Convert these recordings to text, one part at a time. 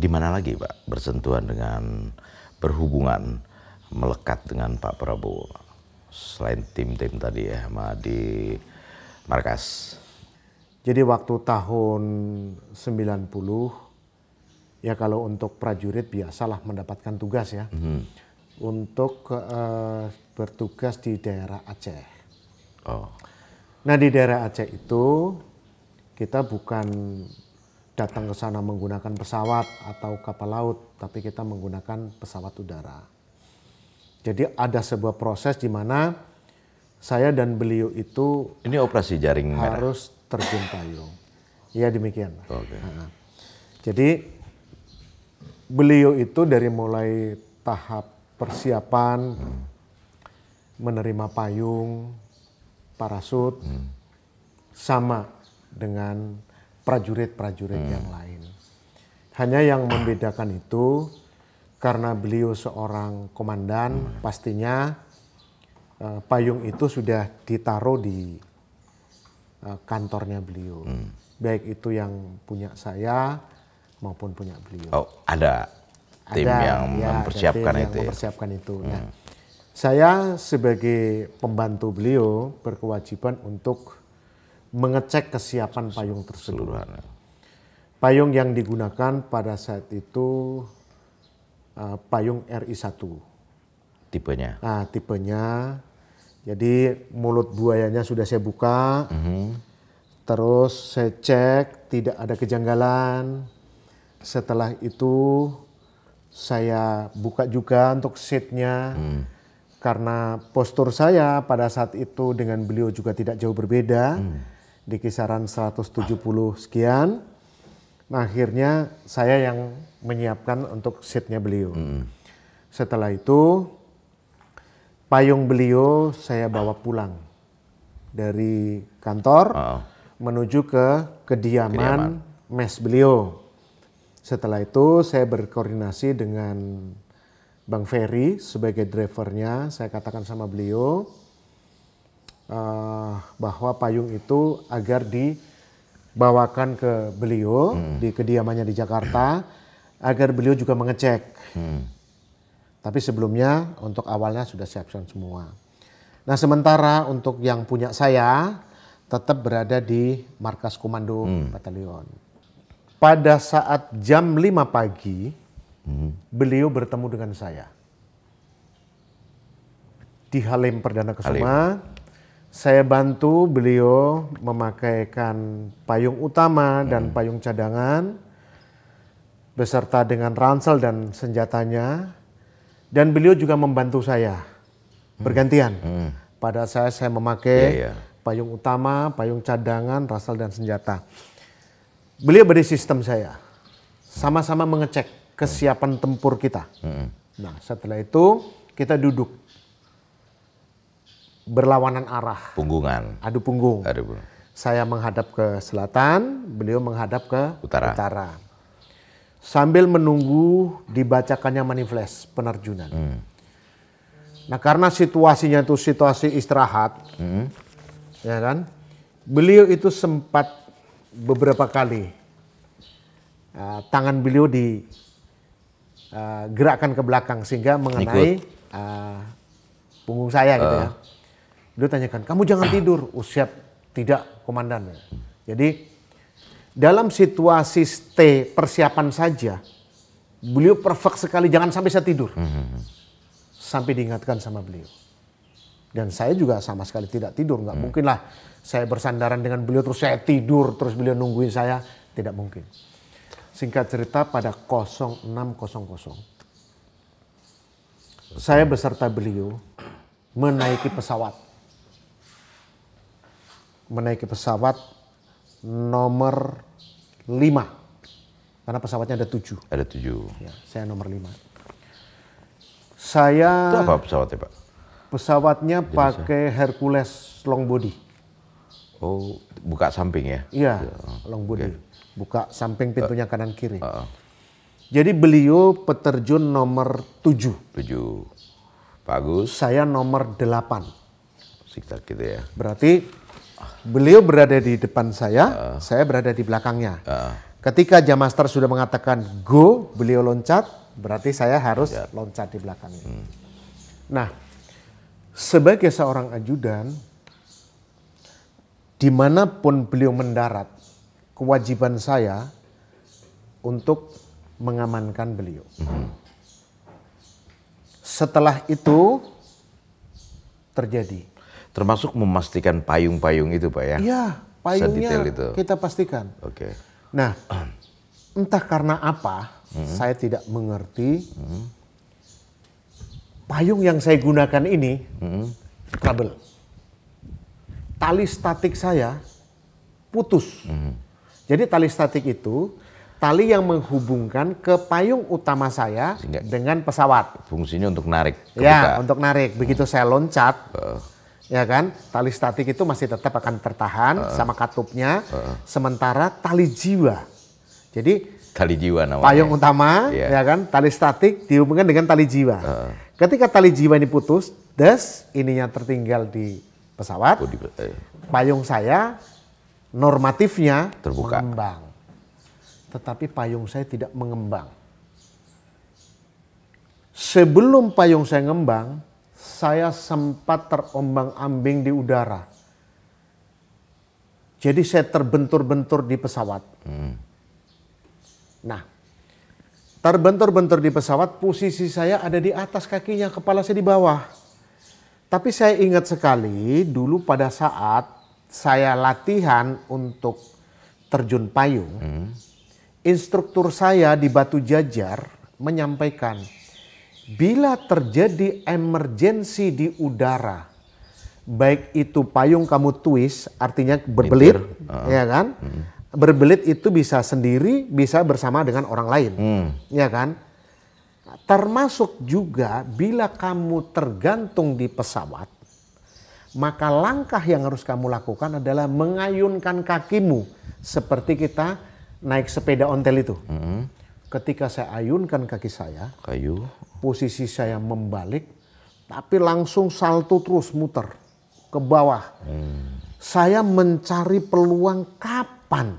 Di mana lagi Pak bersentuhan dengan berhubungan melekat dengan Pak Prabowo selain tim-tim tadi ya, sama di markas? Jadi waktu tahun 90 ya, kalau untuk prajurit biasalah mendapatkan tugas ya, untuk bertugas di daerah Aceh. Oh. Nah di daerah Aceh itu kita bukan datang ke sana menggunakan pesawat atau kapal laut, tapi kita menggunakan pesawat udara. Jadi ada sebuah proses di mana saya dan beliau itu Ini operasi jaring merah? harus terjun payung. Ya demikian. Okay. Jadi beliau itu dari mulai tahap persiapan, menerima payung, parasut, sama dengan prajurit-prajurit yang lain. Hanya yang membedakan itu karena beliau seorang komandan, pastinya payung itu sudah ditaruh di kantornya beliau. Baik itu yang punya saya maupun punya beliau. Oh, ada tim yang mempersiapkan tim itu. yang mempersiapkan itu. Nah, saya sebagai pembantu beliau berkewajiban untuk mengecek kesiapan payung tersebut. Payung yang digunakan pada saat itu payung RI1. Tipenya? Nah, tipenya. Jadi mulut buayanya sudah saya buka. Terus saya cek tidak ada kejanggalan. Setelah itu saya buka juga untuk seatnya. Karena postur saya pada saat itu dengan beliau juga tidak jauh berbeda. Di kisaran 170 sekian. Nah, akhirnya saya yang menyiapkan untuk seatnya beliau. Setelah itu payung beliau saya bawa pulang dari kantor menuju ke kediaman mes beliau. Setelah itu saya berkoordinasi dengan Bang Ferry sebagai drivernya. Saya katakan sama beliau bahwa payung itu agar dibawakan ke beliau di kediamannya di Jakarta agar beliau juga mengecek. Tapi sebelumnya untuk awalnya sudah siapkan semua. Nah sementara untuk yang punya saya tetap berada di markas komando batalion. Pada saat jam 5 pagi beliau bertemu dengan saya di Halim Perdana Kusuma. Saya bantu beliau memakaikan payung utama dan payung cadangan beserta dengan ransel dan senjatanya, dan beliau juga membantu saya bergantian. Pada saya memakai payung utama, payung cadangan, ransel dan senjata. Beliau beri sistem saya, sama-sama mengecek kesiapan tempur kita. Nah setelah itu kita duduk berlawanan arah. Punggungan. Adu punggung. Saya menghadap ke selatan, beliau menghadap ke utara. Sambil menunggu dibacakannya manifest penerjunan. Nah karena situasinya itu situasi istirahat, ya kan, beliau itu sempat beberapa kali tangan beliau digerakkan ke belakang sehingga mengenai punggung saya gitu ya. Dia tanyakan, kamu jangan tidur. Siap, tidak komandan. Jadi dalam situasi stay persiapan saja, beliau perfect sekali, jangan sampai saya tidur. Sampai diingatkan sama beliau. Dan saya juga sama sekali tidak tidur, nggak mungkin lah saya bersandaran dengan beliau terus saya tidur, terus beliau nungguin saya, tidak mungkin. Singkat cerita pada 06.00, saya beserta beliau menaiki pesawat. Menaiki pesawat nomor 5. Karena pesawatnya ada 7. Ada 7. Ya, saya nomor 5. Saya... Itu apa pesawatnya Pak? Pesawatnya pakai Hercules long body. Oh, buka samping ya? Iya, long body. Buka samping pintunya kanan kiri. Jadi beliau peterjun nomor 7. 7. Bagus. Saya nomor 8. Zigzag gitu ya. Berarti beliau berada di depan saya berada di belakangnya. Ketika Jam Master sudah mengatakan go, beliau loncat, berarti saya harus loncat di belakangnya. Nah, sebagai seorang ajudan, dimanapun beliau mendarat, kewajiban saya untuk mengamankan beliau. Setelah itu terjadi. Termasuk memastikan payung-payung itu Pak ya? Iya, payungnya itu. kita pastikan. Oke. Nah, entah karena apa, saya tidak mengerti. Payung yang saya gunakan ini trouble. Tali statik saya putus. Jadi tali statik itu tali yang menghubungkan ke payung utama saya dengan pesawat. Fungsinya untuk narik. Ya, untuk narik. Begitu saya loncat, ya kan, tali statik itu masih tetap akan tertahan sama katupnya. Sementara tali jiwa. Jadi tali jiwa namanya. Payung utama, ya kan, tali statik dihubungkan dengan tali jiwa. Ketika tali jiwa ini putus, ininya tertinggal di pesawat. Payung saya normatifnya terbuka. Mengembang. Tetapi payung saya tidak mengembang. Sebelum payung saya ngembang, saya sempat terombang-ambing di udara. Jadi saya terbentur-bentur di pesawat. Nah, terbentur-bentur di pesawat, posisi saya ada di atas kakinya, kepala saya di bawah. Tapi saya ingat sekali dulu pada saat saya latihan untuk terjun payung, instruktur saya di Batu Jajar menyampaikan, bila terjadi emergensi di udara, baik itu payung kamu twist, artinya berbelit, ya kan? Berbelit itu bisa sendiri, bisa bersama dengan orang lain, ya kan? Termasuk juga bila kamu tergantung di pesawat, maka langkah yang harus kamu lakukan adalah mengayunkan kakimu seperti kita naik sepeda ontel itu. Ketika saya ayunkan kaki saya, posisi saya membalik, tapi langsung salto terus muter ke bawah. Saya mencari peluang kapan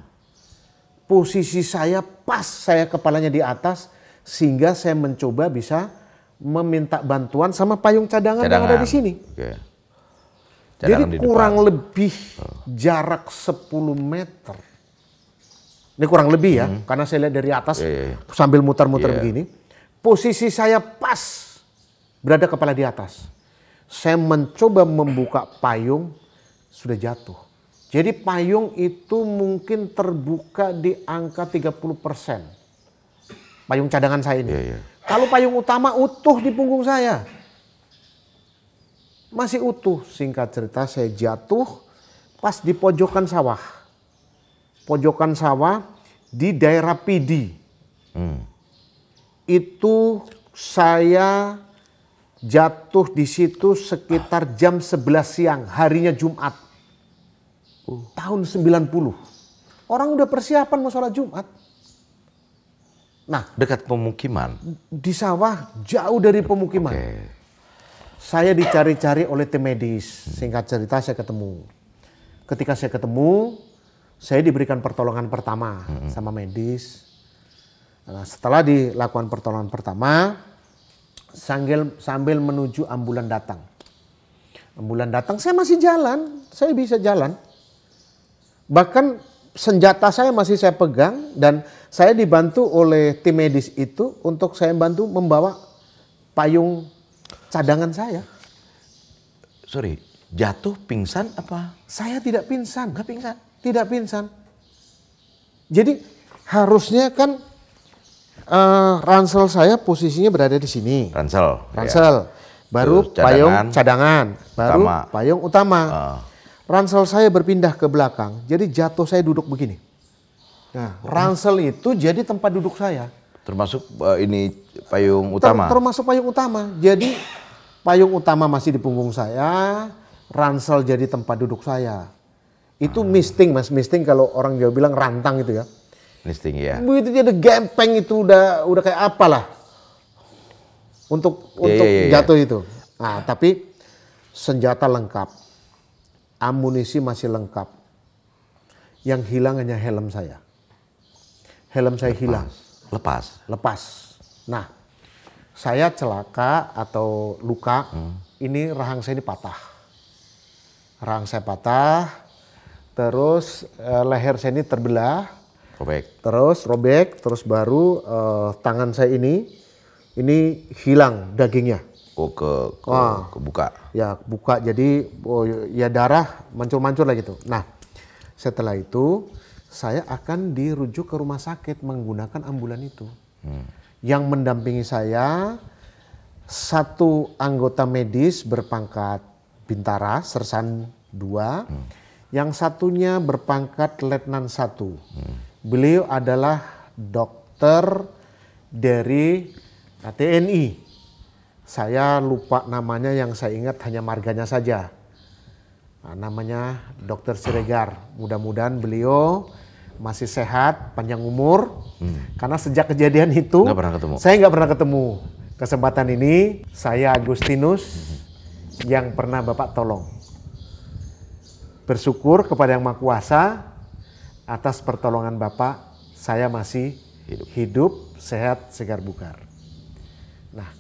posisi saya pas, saya kepalanya di atas, sehingga saya mencoba bisa meminta bantuan sama payung cadangan yang ada di sini. Jadi kurang lebih jarak 10 meter. Ini kurang lebih ya, karena saya lihat dari atas sambil muter-muter begini. Posisi saya pas berada kepala di atas. Saya mencoba membuka payung, sudah jatuh. Jadi payung itu mungkin terbuka di angka 30%. Payung cadangan saya ini. Kalau payung utama utuh di punggung saya. Masih utuh. Singkat cerita saya jatuh pas di pojokan sawah. Pojokan sawah di daerah Pidi. Itu saya jatuh di situ sekitar jam 11 siang. Harinya Jumat. Tahun 90. Orang udah persiapan mau sholat Jumat. Nah, dekat pemukiman? Di sawah, jauh dari pemukiman. Saya dicari-cari oleh tim medis. Singkat cerita saya ketemu. Ketika saya ketemu, saya diberikan pertolongan pertama sama medis. Nah, setelah dilakukan pertolongan pertama, sambil menuju ambulan datang. Ambulan datang, saya masih jalan, saya bisa jalan. Bahkan senjata saya masih saya pegang dan saya dibantu oleh tim medis itu untuk saya bantu membawa payung cadangan saya. Sorry, jatuh pingsan apa? Saya tidak pingsan. Nggak pingsan? Tidak pingsan. Jadi harusnya kan ransel saya posisinya berada di sini. Ransel. Baru terus payung cadangan. Baru payung utama. Ransel saya berpindah ke belakang. Jadi jatuh saya duduk begini. Nah, ransel itu jadi tempat duduk saya. Termasuk ini payung utama? Termasuk payung utama. Jadi payung utama masih di punggung saya, ransel jadi tempat duduk saya. Itu misting mas, misting kalau orang Jawa bilang rantang itu ya. Misting ya. Begitu dia ada gempeng itu udah kayak apalah. Untuk jatuh itu. Nah, tapi senjata lengkap. Amunisi masih lengkap. Yang hilang hanya helm saya. helm saya hilang. Lepas. Lepas. Nah, saya celaka atau luka, ini rahang saya ini patah. Rahang saya patah, terus leher saya ini terbelah. Robek, terus baru tangan saya ini hilang dagingnya. Oh, kebuka. Ya, buka, jadi ya darah mancur-mancur lah gitu. Nah, setelah itu saya akan dirujuk ke rumah sakit menggunakan ambulan itu. Yang mendampingi saya satu anggota medis berpangkat Bintara, Sersan 2. Yang satunya berpangkat Letnan 1. Beliau adalah dokter dari TNI. Saya lupa namanya, yang saya ingat hanya marganya saja. Nah, namanya Dr. Siregar. Mudah-mudahan beliau masih sehat, panjang umur. Karena sejak kejadian itu saya nggak pernah ketemu. Kesempatan ini saya Agustinus yang pernah Bapak tolong. Bersyukur kepada Yang Maha Kuasa atas pertolongan Bapak, saya masih hidup, sehat, segar bugar. Nah,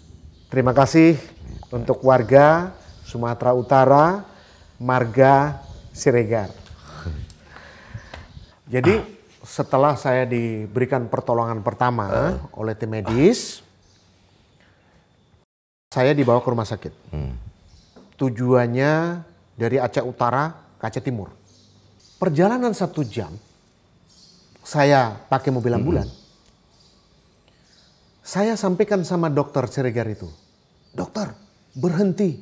terima kasih untuk warga Sumatera Utara, marga Siregar. Jadi setelah saya diberikan pertolongan pertama oleh tim medis, saya dibawa ke rumah sakit. Tujuannya dari Aceh Utara ke Aceh Timur. Perjalanan 1 jam, saya pakai mobil ambulan. Saya sampaikan sama dokter Siregar itu, dokter berhenti.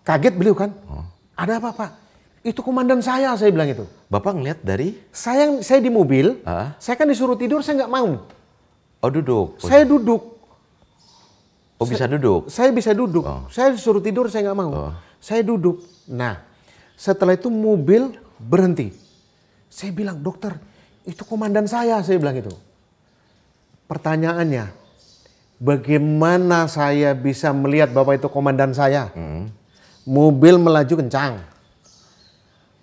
Kaget beliau kan, ada apa Pak? Itu komandan saya bilang itu. Bapak ngeliat dari? Saya di mobil, saya kan disuruh tidur, saya nggak mau. Oh, duduk. Saya duduk. Oh, bisa duduk? Saya bisa duduk. Saya disuruh tidur, saya nggak mau. Saya duduk. Nah, setelah itu mobil berhenti. Saya bilang, dokter, itu komandan saya bilang itu. Pertanyaannya, bagaimana saya bisa melihat bahwa itu komandan saya? Mobil melaju kencang.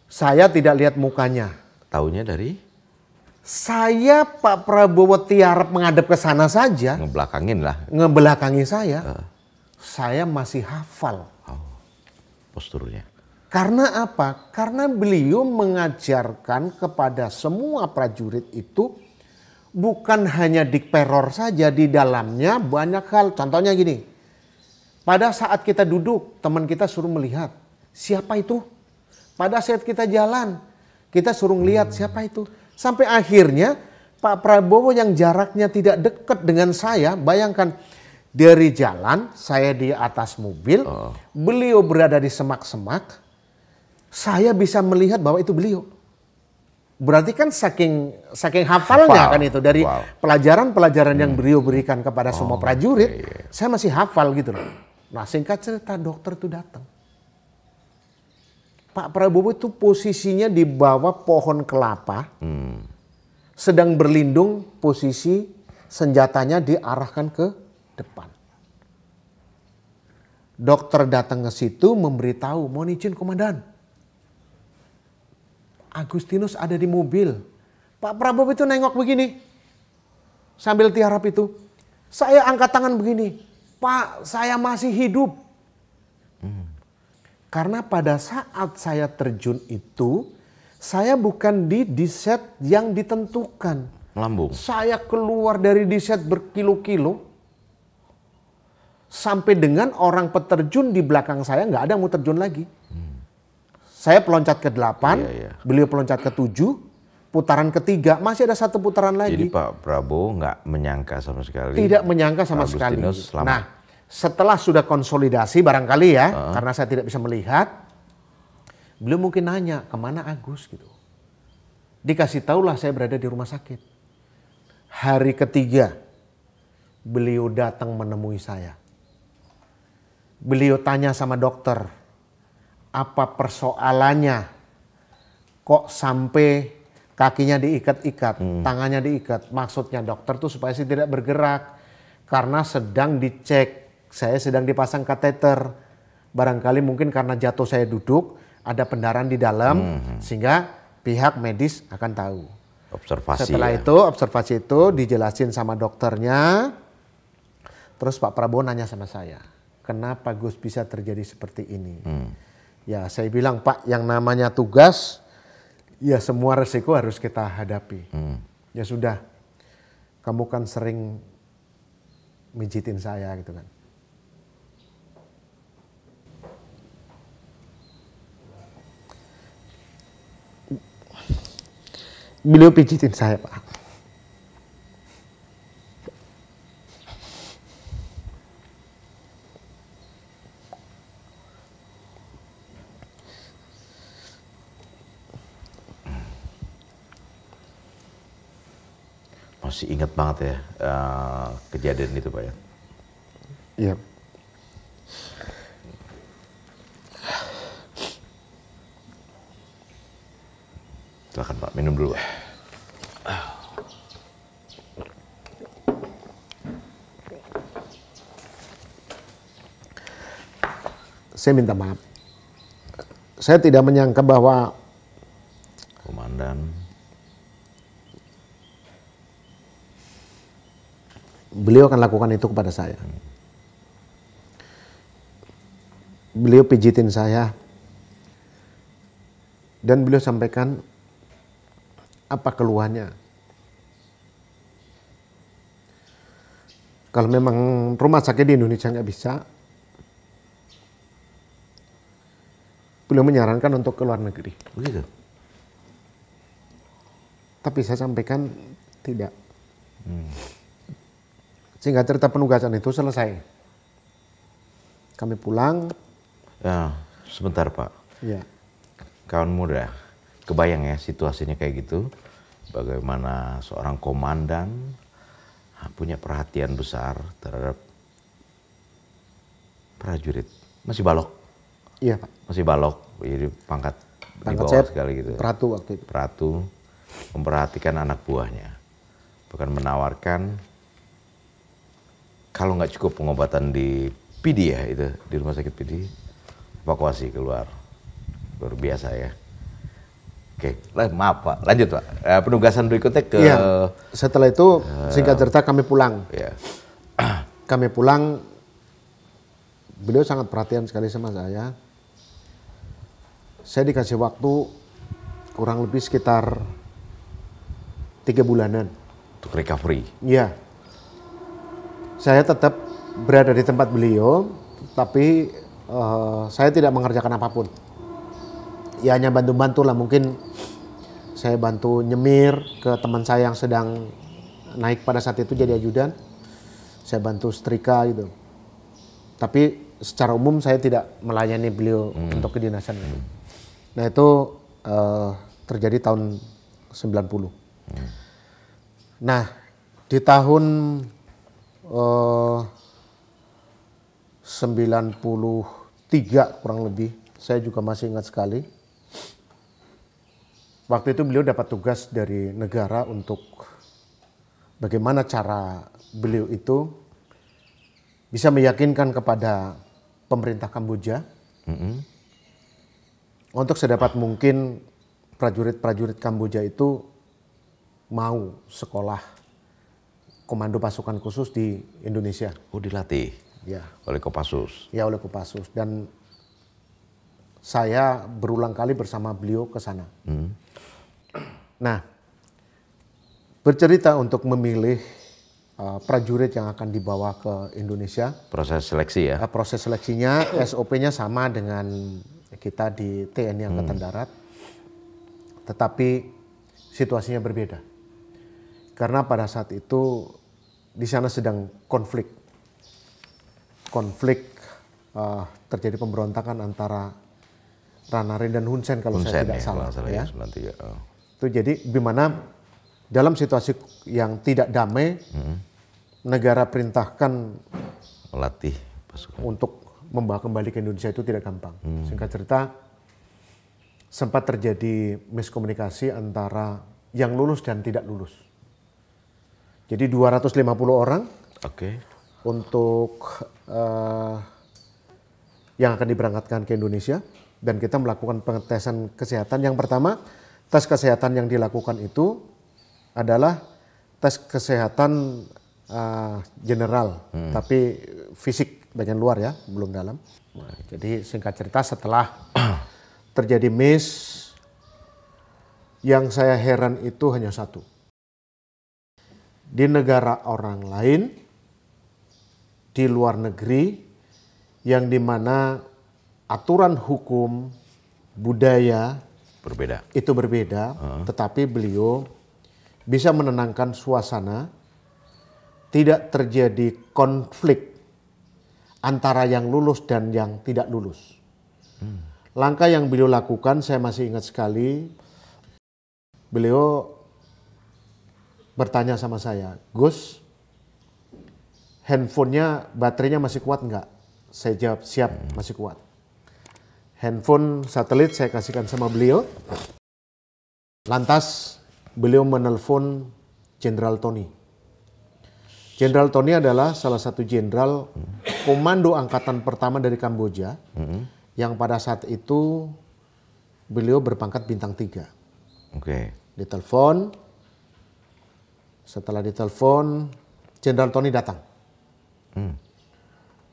Saya tidak lihat mukanya. Taunya dari? Saya Pak Prabowo tiarap menghadap ke sana saja. Ngebelakangin lah. Ngebelakangi saya. Saya masih hafal. Posturnya. Karena apa? Karena beliau mengajarkan kepada semua prajurit itu bukan hanya dikperor saja, di dalamnya banyak hal. Contohnya gini, pada saat kita duduk, teman kita suruh melihat siapa itu. Pada saat kita jalan, kita suruh melihat siapa itu. Sampai akhirnya Pak Prabowo yang jaraknya tidak dekat dengan saya, bayangkan dari jalan, saya di atas mobil, beliau berada di semak-semak. Saya bisa melihat bahwa itu beliau. Berarti kan saking hafalnya kan itu dari pelajaran-pelajaran yang beliau berikan kepada semua prajurit, saya masih hafal gitu loh. Nah, singkat cerita dokter itu datang. Pak Prabowo itu posisinya di bawah pohon kelapa, sedang berlindung, posisi senjatanya diarahkan ke depan. Dokter datang ke situ memberitahu, mohon izin komandan. Agustinus ada di mobil. Pak Prabowo itu nengok begini. Sambil tiarap itu. Saya angkat tangan begini. Pak, saya masih hidup. Karena pada saat saya terjun itu, saya bukan di diset yang ditentukan. Melambung. Saya keluar dari diset berkilo-kilo. Sampai dengan orang peterjun di belakang saya nggak ada yang mau terjun lagi. Saya peloncat ke 8, beliau peloncat ke 7, putaran ketiga masih ada 1 putaran lagi. Jadi Pak Prabowo nggak menyangka sama sekali. Tidak menyangka sama sekali. Nah, setelah sudah konsolidasi barangkali ya, karena saya tidak bisa melihat, beliau mungkin nanya kemana Agus gitu. Dikasih tahulah saya berada di rumah sakit. Hari ketiga beliau datang menemui saya. Beliau tanya sama dokter, apa persoalannya kok sampai kakinya diikat-ikat, tangannya diikat. Maksudnya dokter tuh supaya saya tidak bergerak karena sedang dicek, saya sedang dipasang kateter. Barangkali mungkin karena jatuh saya duduk, ada pendarahan di dalam sehingga pihak medis akan tahu. Observasi. Setelah ya? itu observasi itu dijelasin sama dokternya. Terus Pak Prabowo nanya sama saya, kenapa Gus bisa terjadi seperti ini? Ya saya bilang, Pak, yang namanya tugas, ya semua resiko harus kita hadapi. Ya sudah, kamu kan sering mijitin saya gitu kan. Beliau pijitin saya, Pak. Masih ingat banget ya kejadian itu Pak ya? Iya. Silakan Pak, minum dulu Pak. Saya minta maaf. Saya tidak menyangka bahwa Komandan beliau akan lakukan itu kepada saya. Beliau pijitin saya. Dan beliau sampaikan apa keluhannya. Kalau memang rumah sakit di Indonesia nggak bisa, beliau menyarankan untuk ke luar negeri. begitu. Tapi saya sampaikan tidak. Sehingga cerita penugasan itu selesai. Kami pulang. Ya, sebentar Pak. Ya. Kawan muda, kebayang ya situasinya kayak gitu. Bagaimana seorang komandan punya perhatian besar terhadap prajurit. Masih balok. Iya Pak. Masih balok, jadi pangkat di Pangkat bawah saya sekali gitu. Pratu waktu itu. Pratu memperhatikan anak buahnya. Bahkan menawarkan kalau nggak cukup pengobatan di PD ya itu, di rumah sakit PD, evakuasi keluar. Luar biasa ya. Oke, maaf Pak, lanjut Pak. Penugasan berikutnya ke... Iya, setelah itu singkat cerita kami pulang. Ya. Kami pulang, beliau sangat perhatian sekali sama saya. Saya dikasih waktu kurang lebih sekitar 3 bulanan. Untuk recovery. Iya. Saya tetap berada di tempat beliau, tapi saya tidak mengerjakan apapun. Ya hanya bantu-bantu lah, mungkin saya bantu nyemir ke teman saya yang sedang naik pada saat itu jadi ajudan. Saya bantu setrika gitu. Tapi secara umum saya tidak melayani beliau untuk kedinasan. Nah itu terjadi tahun 90. Nah di tahun 93 kurang lebih, saya juga masih ingat sekali. Waktu itu beliau dapat tugas dari negara untuk bagaimana cara beliau itu bisa meyakinkan kepada pemerintah Kamboja untuk sedapat mungkin prajurit-prajurit Kamboja itu mau sekolah komando pasukan khusus di Indonesia. Oh, dilatih Ya. oleh Kopassus. Ya, oleh Kopassus. Dan saya berulang kali bersama beliau ke sana. Nah, bercerita untuk memilih prajurit yang akan dibawa ke Indonesia. Proses seleksi ya? Proses seleksinya, SOP-nya sama dengan kita di TNI Angkatan Darat. Tetapi situasinya berbeda. Karena pada saat itu di sana sedang konflik. Terjadi pemberontakan antara Ranare dan Hun Sen kalau saya tidak salah. Ya. Itu jadi bagaimana dalam situasi yang tidak damai, negara perintahkan melatih pasukan untuk membawa kembali ke Indonesia itu tidak gampang. Singkat cerita, sempat terjadi miskomunikasi antara yang lulus dan tidak lulus. Jadi 250 orang untuk yang akan diberangkatkan ke Indonesia, dan kita melakukan pengetesan kesehatan. Yang pertama, tes kesehatan yang dilakukan itu adalah tes kesehatan general, tapi fisik bagian luar ya, belum dalam. Nah, jadi singkat cerita setelah terjadi miss, yang saya heran itu hanya satu. Di negara orang lain, di luar negeri, yang dimana aturan hukum, budaya Berbeda. itu berbeda, tetapi beliau bisa menenangkan suasana, tidak terjadi konflik antara yang lulus dan yang tidak lulus. Langkah yang beliau lakukan saya masih ingat sekali. Beliau bertanya sama saya, Gus, handphonenya baterainya masih kuat enggak? Saya jawab, siap, masih kuat. Handphone satelit saya kasihkan sama beliau. Lantas beliau menelpon Jenderal Tony. Jenderal Tony adalah salah satu jenderal komando angkatan pertama dari Kamboja yang pada saat itu beliau berpangkat bintang 3. Oke. Ditelepon, setelah ditelepon Jenderal Tony datang.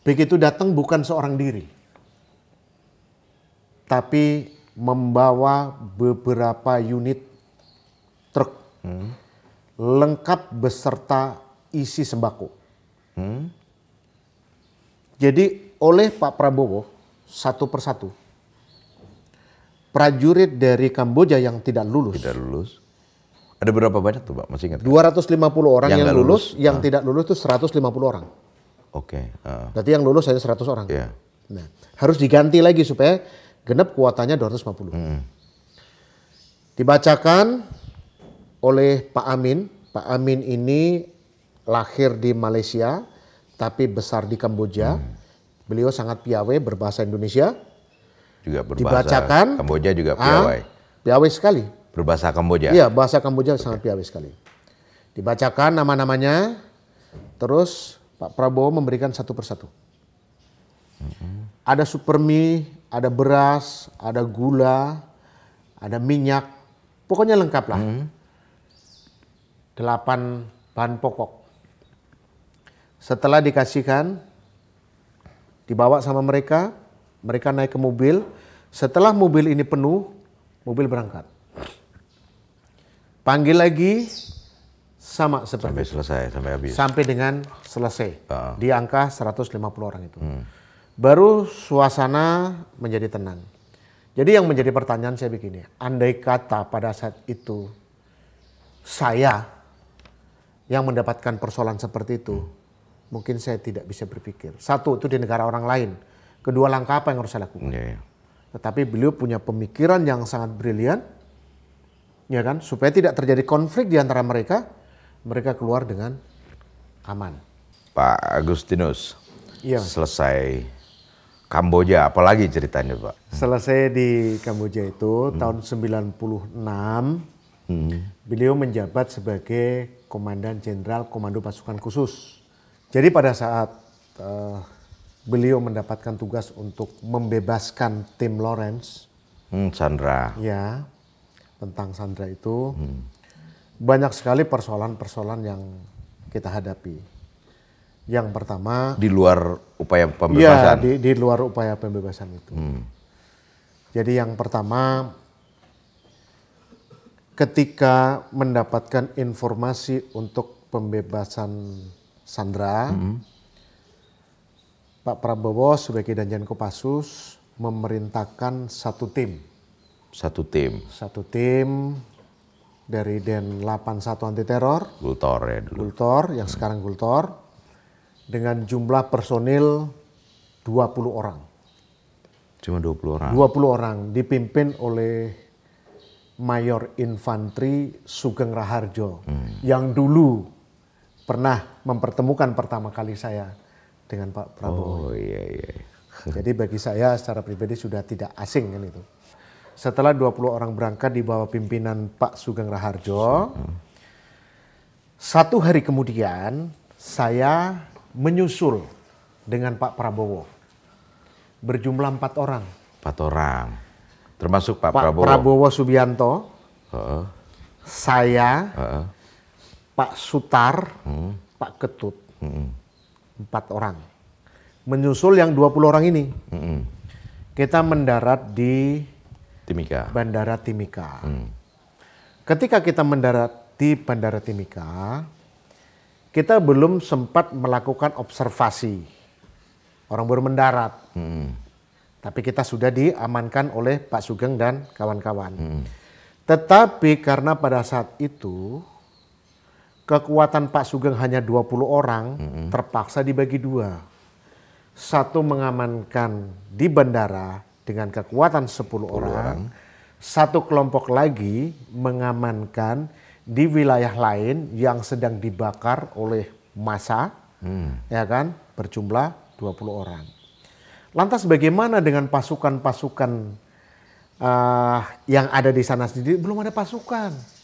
Begitu datang bukan seorang diri, tapi membawa beberapa unit truk lengkap beserta isi sembako. Jadi oleh Pak Prabowo satu persatu prajurit dari Kamboja yang tidak lulus. Tidak lulus. Ada berapa banyak tuh Pak? Masih ingat? 250 orang yang lulus, lulus. yang tidak lulus itu 150 orang. Oke. Berarti yang lulus hanya 100 orang. Iya. Nah, harus diganti lagi supaya genap kuotanya 250. Dibacakan oleh Pak Amin. Pak Amin ini lahir di Malaysia tapi besar di Kamboja. Beliau sangat piawai berbahasa Indonesia. Juga berbahasa Dibacakan. Kamboja juga piawai. Piawai sekali. Berbahasa Kamboja. Iya, bahasa Kamboja sangat piawai sekali. Dibacakan nama-namanya, terus Pak Prabowo memberikan satu persatu. Ada supermi, ada beras, ada gula, ada minyak, pokoknya lengkap lah. 8 bahan pokok. Setelah dikasihkan, dibawa sama mereka, mereka naik ke mobil. Setelah mobil ini penuh, mobil berangkat. Panggil lagi, sama seperti Sampai selesai, sampai habis. sampai dengan selesai. Di angka 150 orang itu. Baru suasana menjadi tenang. Jadi yang menjadi pertanyaan saya begini, andai kata pada saat itu saya yang mendapatkan persoalan seperti itu, mungkin saya tidak bisa berpikir. Satu, itu di negara orang lain. Kedua, langkah apa yang harus saya lakukan? Tetapi beliau punya pemikiran yang sangat brilian, ya kan, supaya tidak terjadi konflik di antara mereka, mereka keluar dengan aman. Pak Agustinus, Iya. selesai Kamboja, apalagi ceritanya Pak? Selesai di Kamboja itu tahun 96, beliau menjabat sebagai Komandan Jenderal Komando Pasukan Khusus. Jadi pada saat beliau mendapatkan tugas untuk membebaskan tim Lawrence, Sandra. ya, tentang Sandra itu, banyak sekali persoalan-persoalan yang kita hadapi. Yang pertama, Di luar upaya ya, pembebasan. di luar upaya pembebasan itu. Jadi yang pertama, ketika mendapatkan informasi untuk pembebasan Sandra, Pak Prabowo sebagai Danjen Kopassus memerintahkan satu tim. Satu tim, Satu tim dari Den 81 Anti Teror, Gultor ya dulu. Gultor, yang sekarang Gultor, dengan jumlah personil 20 orang. Cuma 20 orang. 20 orang dipimpin oleh Mayor Infantri Sugeng Raharjo yang dulu pernah mempertemukan pertama kali saya dengan Pak Prabowo. Oh iya. Jadi bagi saya secara pribadi sudah tidak asing kan itu. Setelah 20 orang berangkat di bawah pimpinan Pak Sugeng Raharjo, satu hari kemudian saya menyusul dengan Pak Prabowo. Berjumlah 4 orang. 4 orang. Termasuk Pak Pak Prabowo. Prabowo Subianto, Heeh, saya, heeh. Pak Sutar, Pak Ketut, 4 orang. Menyusul yang 20 orang ini. Kita mendarat di Timika. Bandara Timika. Ketika kita mendarat di Bandara Timika, kita belum sempat melakukan observasi. Orang baru mendarat. Tapi kita sudah diamankan oleh Pak Sugeng dan kawan-kawan. Tetapi karena pada saat itu kekuatan Pak Sugeng hanya 20 orang, terpaksa dibagi 2. Satu mengamankan di bandara dengan kekuatan 10 orang. Satu kelompok lagi mengamankan di wilayah lain yang sedang dibakar oleh massa, ya kan, berjumlah 20 orang. Lantas bagaimana dengan pasukan-pasukan yang ada di sana sendiri? Belum ada pasukan.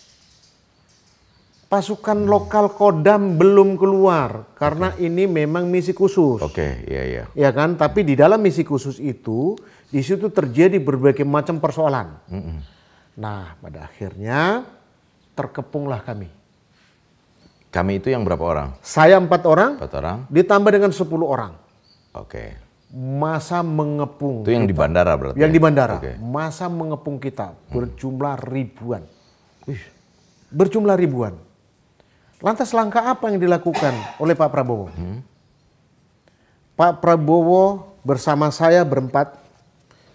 Pasukan lokal Kodam belum keluar karena ini memang misi khusus. Iya. Ya kan, tapi di dalam misi khusus itu, di situ terjadi berbagai macam persoalan. Nah, pada akhirnya terkepunglah kami. Kami itu yang berapa orang? Saya 4 orang, 4 orang. ditambah dengan 10 orang. Massa mengepung. Itu yang di bandara berarti? Yang di bandara. Massa mengepung kita berjumlah ribuan. Berjumlah ribuan. Lantas langkah apa yang dilakukan oleh Pak Prabowo? Pak Prabowo bersama saya berempat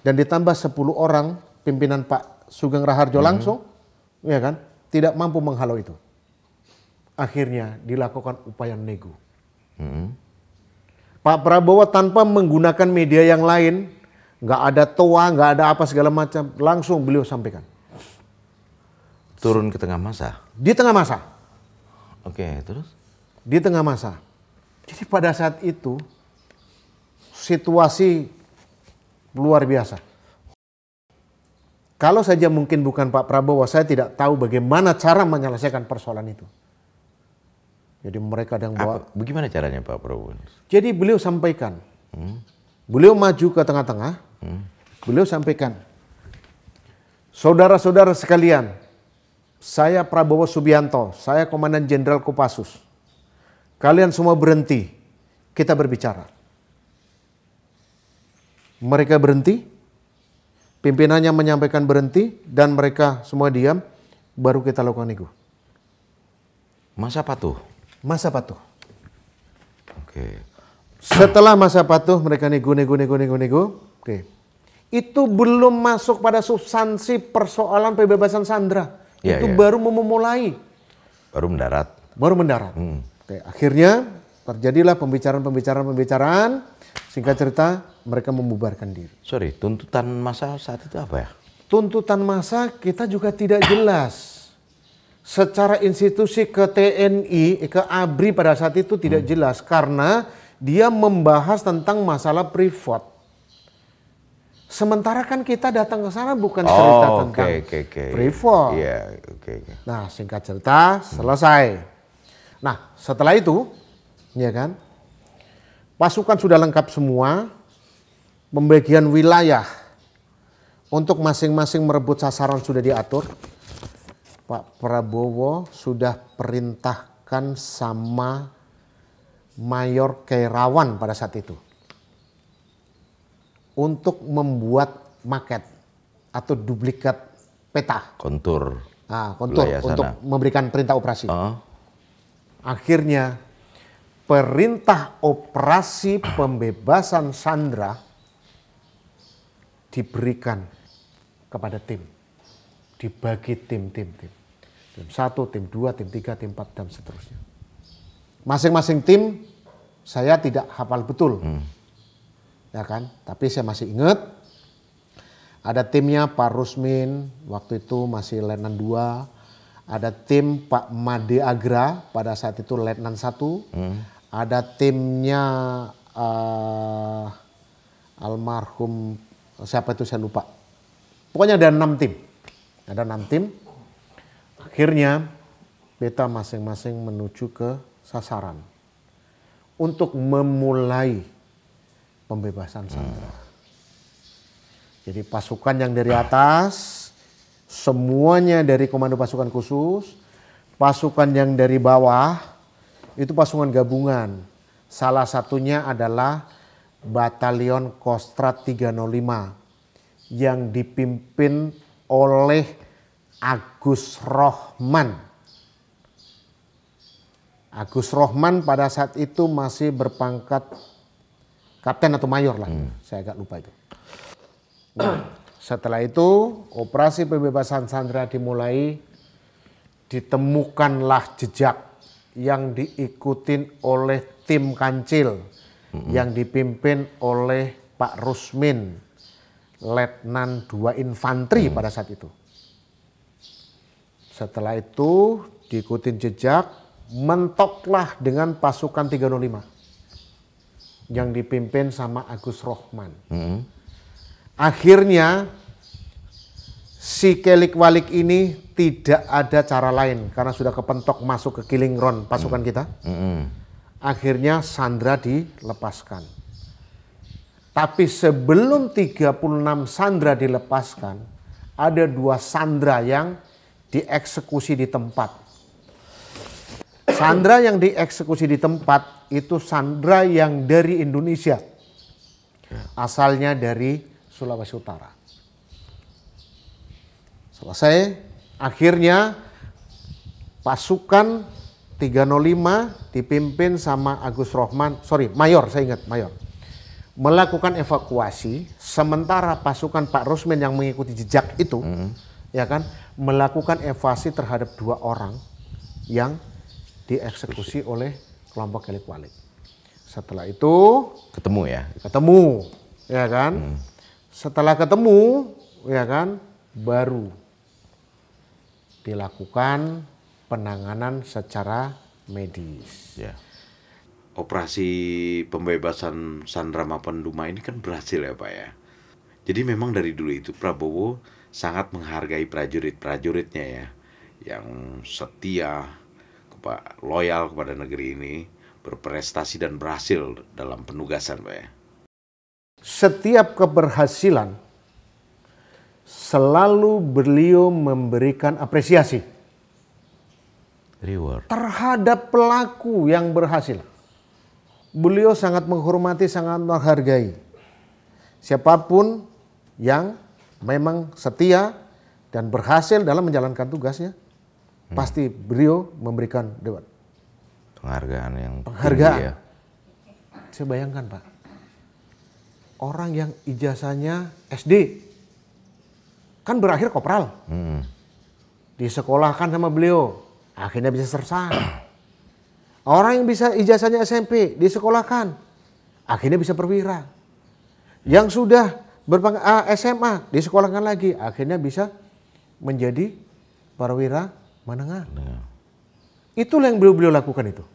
dan ditambah 10 orang pimpinan Pak Sugeng Raharjo langsung, ya kan, tidak mampu menghalau itu. Akhirnya dilakukan upaya nego. Pak Prabowo tanpa menggunakan media yang lain, nggak ada toa, nggak ada apa segala macam, langsung beliau sampaikan. Turun ke tengah massa? Di tengah massa. Terus? Di tengah massa. Jadi pada saat itu situasi luar biasa. Kalau saja mungkin bukan Pak Prabowo, saya tidak tahu bagaimana cara menyelesaikan persoalan itu. Jadi mereka yang bawa. Bagaimana caranya Pak Prabowo? Jadi beliau sampaikan, beliau maju ke tengah-tengah, beliau sampaikan, saudara-saudara sekalian, saya Prabowo Subianto, saya Komandan Jenderal Kopassus. Kalian semua berhenti, kita berbicara. Mereka berhenti, pimpinannya menyampaikan berhenti, dan mereka semua diam, baru kita lakukan nego. Masa patuh? Masa patuh. Setelah masa patuh, mereka nego. Itu belum masuk pada substansi persoalan pembebasan sandera. Itu baru memulai. Baru mendarat. Akhirnya terjadilah pembicaraan. Singkat cerita, mereka membubarkan diri. Tuntutan massa saat itu apa ya? Tuntutan massa kita juga tidak jelas. Secara institusi ke TNI, ke ABRI pada saat itu tidak jelas. Karena dia membahas tentang masalah privat. Sementara kan kita datang ke sana bukan cerita tentang privat. Nah, singkat cerita selesai. Nah, setelah itu, ya kan, pasukan sudah lengkap semua, pembagian wilayah untuk masing-masing merebut sasaran sudah diatur. Pak Prabowo sudah perintahkan sama Mayor Kairawan pada saat itu untuk membuat maket atau duplikat peta. Kontur untuk memberikan perintah operasi. Akhirnya perintah operasi pembebasan sandera diberikan kepada tim. Dibagi tim. Tim 1, tim 2, tim 3, tim 4, dan seterusnya. Masing-masing tim saya tidak hafal betul. Ya kan? Tapi saya masih ingat ada timnya Pak Rusmin, waktu itu masih Letnan 2. Ada tim Pak Made Agra, pada saat itu Letnan 1. Ada timnya almarhum, siapa itu saya lupa. Pokoknya ada 6 tim. Ada 6 tim. Akhirnya kita masing-masing menuju ke sasaran untuk memulai pembebasan sandera. Jadi pasukan yang dari atas, semuanya dari Komando Pasukan Khusus, Pasukan yang dari bawah itu pasukan gabungan. Salah satunya adalah Batalion Kostrad 305 yang dipimpin oleh Agus Rohman. Agus Rohman pada saat itu masih berpangkat kapten atau mayor lah, saya agak lupa itu. Nah, setelah itu operasi pembebasan sandera dimulai, ditemukanlah jejak yang diikutin oleh tim Kancil yang dipimpin oleh Pak Rusmin, Letnan 2 Infanteri pada saat itu. Setelah itu diikutin jejak, mentoklah dengan pasukan 305 yang dipimpin sama Agus Rohman. Akhirnya si Kelik Walik ini tidak ada cara lain karena sudah kepentok masuk ke Killing Ground pasukan kita. Akhirnya sandera dilepaskan. Tapi sebelum 36 sandera dilepaskan, ada 2 sandera yang dieksekusi di tempat. Sandera yang dieksekusi di tempat itu sandera yang dari Indonesia. Asalnya dari Sulawesi Utara. Selesai, akhirnya pasukan 305 dipimpin sama Agus Rohman, Mayor, saya ingat Mayor. Melakukan evakuasi, sementara pasukan Pak Rusmin yang mengikuti jejak itu, ya kan, melakukan evakuasi terhadap 2 orang yang dieksekusi oleh kelompok Kelik Walik. Setelah itu Ketemu ya? Ketemu, ya kan? Setelah ketemu, ya kan, baru dilakukan penanganan secara medis. Ya. Operasi pembebasan Sandra Mapenduma ini kan berhasil ya Pak ya. Jadi memang dari dulu itu Prabowo sangat menghargai prajurit-prajuritnya ya, yang setia, loyal kepada negeri ini, berprestasi dan berhasil dalam penugasan Pak ya. Setiap keberhasilan selalu beliau memberikan apresiasi Reward terhadap pelaku yang berhasil. Beliau sangat menghormati, sangat menghargai siapapun yang memang setia dan berhasil dalam menjalankan tugasnya. Pasti beliau memberikan penghargaan yang penghargaan. tinggi ya. Saya bayangkan Pak, orang yang ijazahnya SD kan berakhir kopral, disekolahkan sama beliau, akhirnya bisa sersan. Orang yang bisa ijazahnya SMP disekolahkan, akhirnya bisa perwira. Yang sudah berpangkat SMA disekolahkan lagi, akhirnya bisa menjadi perwira menengah. Itulah yang beliau lakukan itu.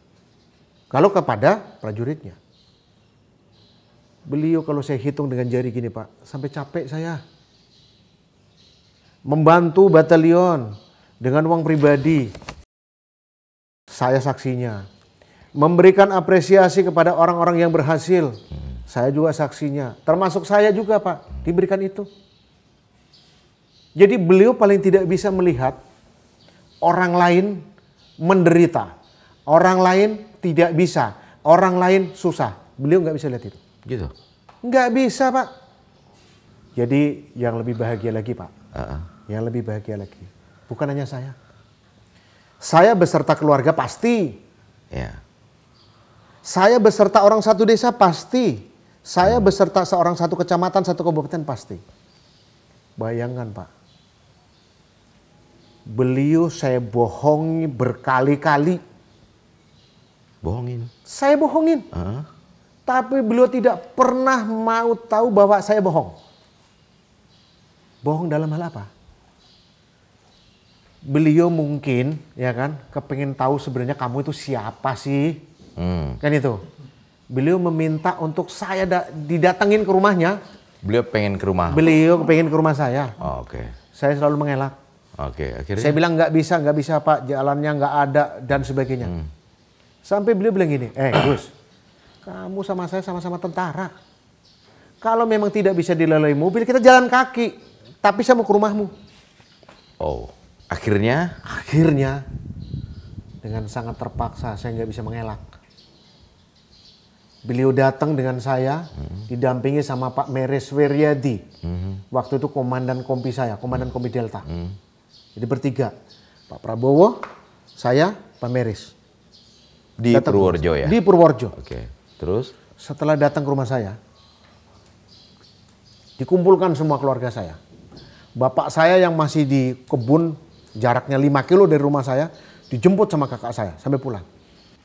Kalau kepada prajuritnya, beliau kalau saya hitung dengan jari gini Pak, sampai capek saya. Membantu batalion dengan uang pribadi, saya saksinya. Memberikan apresiasi kepada orang-orang yang berhasil, saya juga saksinya. Termasuk saya juga Pak, diberikan itu. Jadi beliau paling tidak bisa melihat orang lain menderita, orang lain tidak bisa, orang lain susah. Beliau nggak bisa lihat itu. Gitu? Nggak bisa Pak. Jadi yang lebih bahagia lagi Pak, yang lebih bahagia lagi, bukan hanya saya. Saya beserta keluarga pasti. Ya. Saya beserta orang satu desa pasti. Saya beserta seorang satu kecamatan, satu kabupaten pasti. Bayangkan Pak. Beliau saya bohongi berkali-kali. Bohongin? Saya bohongin. Tapi beliau tidak pernah mau tahu bahwa saya bohong. Bohong dalam hal apa? Beliau mungkin, ya kan, kepingin tahu sebenarnya kamu itu siapa sih? Kan itu. Beliau meminta untuk saya didatengin ke rumahnya. Beliau pengen ke rumah? Beliau pengen ke rumah saya. Oh, oke. Saya selalu mengelak. Oke, akhirnya? Saya bilang nggak bisa Pak, jalannya nggak ada dan sebagainya. Sampai beliau bilang gini, Gus, kamu sama saya sama-sama tentara. Kalau memang tidak bisa dilalui mobil, kita jalan kaki. Tapi saya mau ke rumahmu. Oh, akhirnya? Akhirnya dengan sangat terpaksa, saya nggak bisa mengelak. Beliau datang dengan saya, didampingi sama Pak Meres Weryadi. Waktu itu komandan kompi saya, komandan kompi Delta. Jadi bertiga, Pak Prabowo, saya, Pak Meres. Di Purworejo ya? Di Purworejo. Oke, terus? Setelah datang ke rumah saya, dikumpulkan semua keluarga saya. Bapak saya yang masih di kebun, jaraknya 5 kilo dari rumah saya, dijemput sama kakak saya sampai pulang.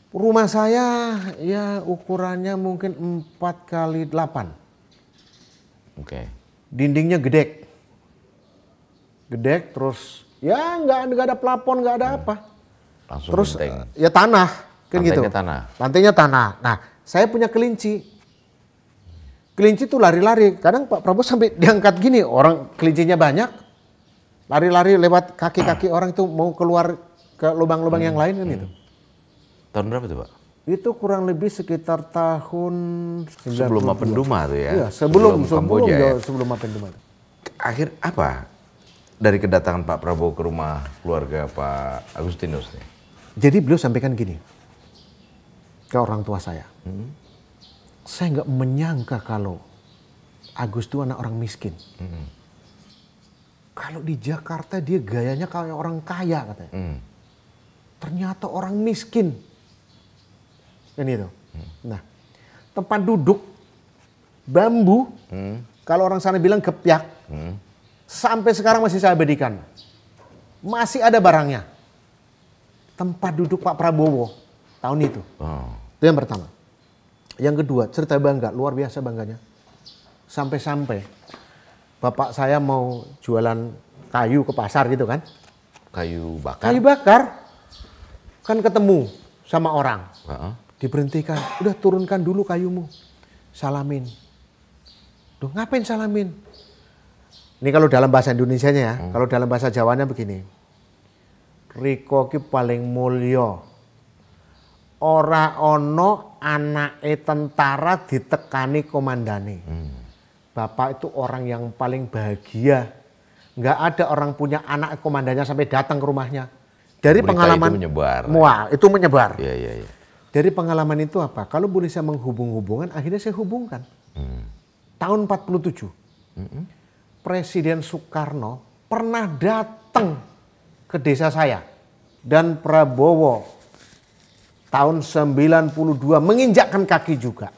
Rumah saya ya ukurannya mungkin 4x8. Oke. Dindingnya gedek. Gedek terus ya nggak ada plafon, nggak ada apa. Langsung Terus genteng. ya tanah kan gitu. Lantainya tanah. Lantainya tanah. Nah, saya punya kelinci. Kelinci tuh lari-lari. Kadang Pak Prabowo sampai diangkat gini, orang kelincinya banyak. Lari-lari lewat kaki-kaki orang itu mau keluar ke lubang-lubang yang lain kan itu. Tahun berapa tuh Pak? Itu kurang lebih sekitar tahun 92. Sebelum Mapenduma tuh ya? Iya, sebelum Kamboja ya? sebelum Mapenduma. Akhir apa dari kedatangan Pak Prabowo ke rumah keluarga Pak Agustinus nih? Jadi beliau sampaikan gini ke orang tua saya. Saya nggak menyangka kalau Agus itu anak orang miskin. Kalau di Jakarta dia gayanya kayak orang kaya katanya. Ternyata orang miskin. Kan itu. Nah, tempat duduk bambu. Kalau orang sana bilang gepyak. Sampai sekarang masih saya abadikan. Masih ada barangnya. Tempat duduk Pak Prabowo tahun itu. Itu yang pertama. Yang kedua, cerita bangga, luar biasa bangganya. Sampai-sampai bapak saya mau jualan kayu ke pasar gitu kan. Kayu bakar? Kayu bakar. Kan ketemu sama orang. Diberhentikan, udah turunkan dulu kayumu. Salamin. Duh, ngapain salamin? Ini kalau dalam bahasa Indonesianya ya. Kalau dalam bahasa Jawanya begini. Riko ki paling mulya. Ora ono anake tentara ditekani komandane. Bapak itu orang yang paling bahagia. Nggak ada orang punya anak komandannya sampai datang ke rumahnya. Dari Berita pengalaman itu menyebar. Wah, itu menyebar. Iya. Dari pengalaman itu apa? Kalau boleh saya menghubung-hubungkan, akhirnya saya hubungkan. Tahun 47, Presiden Soekarno pernah datang ke desa saya. Dan Prabowo tahun 92 menginjakkan kaki juga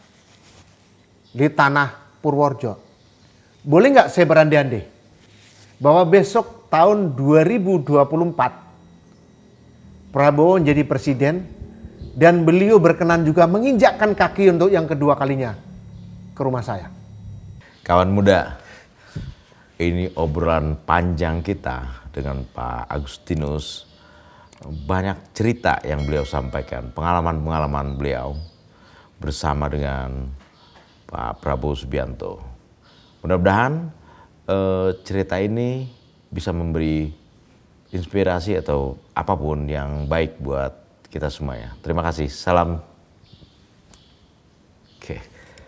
di tanah Purworejo. Boleh nggak saya berandai-andai bahwa besok tahun 2024 Prabowo menjadi presiden dan beliau berkenan juga menginjakkan kaki untuk yang kedua kalinya ke rumah saya. Kawan muda, ini obrolan panjang kita dengan Pak Agustinus. Banyak cerita yang beliau sampaikan, pengalaman-pengalaman beliau bersama dengan Pak Prabowo Subianto. Mudah-mudahan cerita ini bisa memberi inspirasi atau apapun yang baik buat kita semua ya. Terima kasih. Salam.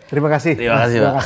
Terima kasih. Terima kasih, Pak.